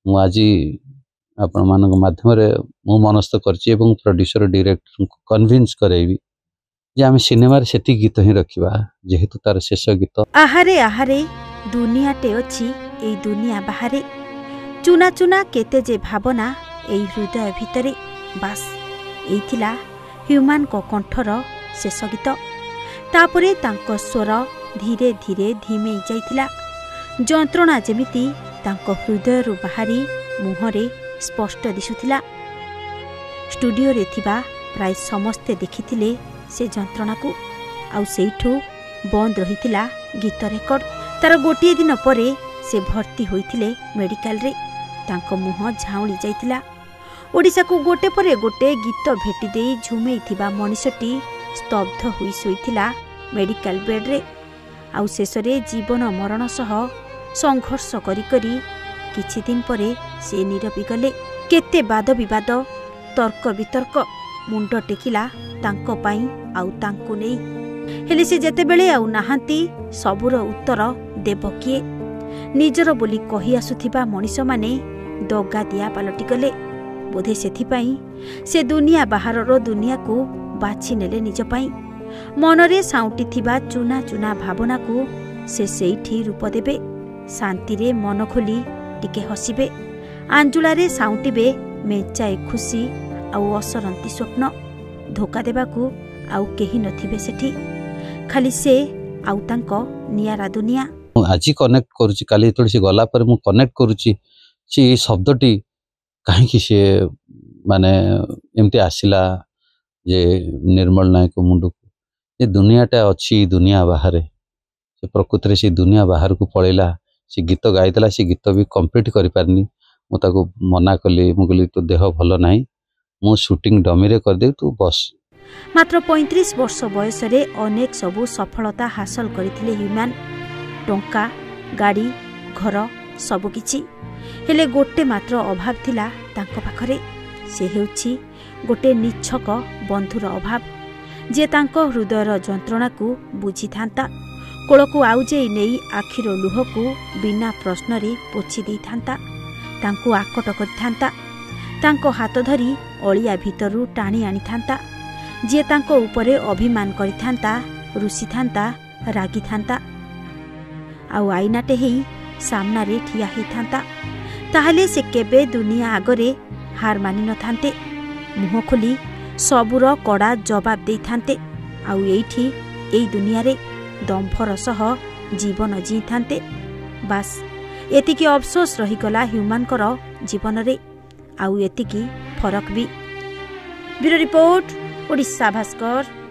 मु आज आपण मान माध्यम मु मनस्थ करछि एवं प्रोड्यूसर डायरेक्टर को कन्विंस करैबी जे आम सिनेमा सेति गीत ही रखिबा जेहेतु तार शेष गीत आहारे आहारे दुनियाटे अछि एई दुनिया बाहरे चुना चुना केते जे भावना एई हृदय भितरे बास एइथिला ह्यूमान को कंठर शेष गीत तापरे तांको स्वर धीरे धीरे धीमे जाइथिला जंत्रणा जेमिति तांको हृदय रु बाहरी मुहरे स्पष्ट दिसुथिला स्टूडियो रे थिबा प्राय समस्ते देखिथिले से जंत्रणा को आउ सेठू बंद रहिथिला गीत रेकर्ड तार गोटे दिन परे से भर्ती होइथिले मेडिकल रे तांको मुह झाउली जाइथिला ओडिसा को गोटे परे गोटे गीत भेटी देई झुमेई थिबा मनीषटी स्तब्ध होई सोइथिला मेडिकल बेड रे आउ शेषरे जीवन मरण सह संघर्ष करी करी किछि दिन परे से नीरवी गले केते वाद विवाद तर्क वितर्क मुंड टेकिला तांको पाई आउ तांको नै हेले से जेते बेले आउ नाहांती सबुर उत्तर देव किए निजर बोली कहि आसुथिबा मनीष माने दगा दिया पालटी गले बोधे सेथि पाई से दुनिया बाहरर दुनिया को बाछि नेले निज पाई मनरे साउटी थिबा चुना चुना भावना को से सेठी रूप देबे शांति रे मन खोली टिके हसिबे आंजुलारे साउटीबे मेचाए खुशी आउ असरंती स्वप्न धोका देबाकू आउ केही नथिबे सेठी खाली से आउ तांको नियारा दुनिया आज कनेक्ट करूची काली थोड़ी सी गला पर मु कनेक्ट करूची सी शब्दटी काहे कि से माने एमती आसिला जे निर्मल नायक मुंड ये दुनियाटा अच्छी दुनिया बाहर से प्रकृति से दुनिया बाहर को पड़ेला से गीत गाइला से गीत भी कंप्लीट करि पारनी मु ताको मना कली मु कहली तो देह भल नाही मु शूटिंग डमी रे कर दे तू बस मात्र 35 वर्ष बयस रे अनेक सबु सफलता हासिल करथिले ह्यूमन टंका गाड़ी घर सब किछि हेले गोटे मात्र अभाव थिला तांको पाखरे से हेउछि गोटे निच्छक बंधुर अभाव जे तांको हृदयर जंत्रणा को बुझी थांता कोलको आउजे नेई आखिर लुह को बिना प्रश्न रे पोछि दै थांता तांको आकट कर थांता तांको हाथ धरी अलिया भितरु टाणी आनी थांता जे तांको उपरे अभिमान करि थांता रुसी थांता रागी थांता आउ आईनाटे हेई सामना रे ठिया हे थांता ताहले से केबे दुनिया आगरे हार मानि न थांते मुह खोली सबुर कड़ा जवाब दे थांते आउ एठी एई दुनिया रे दंभर सह जीवन जी थांते बास एतिकी अफसोस रही गला ह्यूमन कर जीवन रे आउ एतिकी फरक भी ब्यूरो रिपोर्ट ओडिशा भास्कर।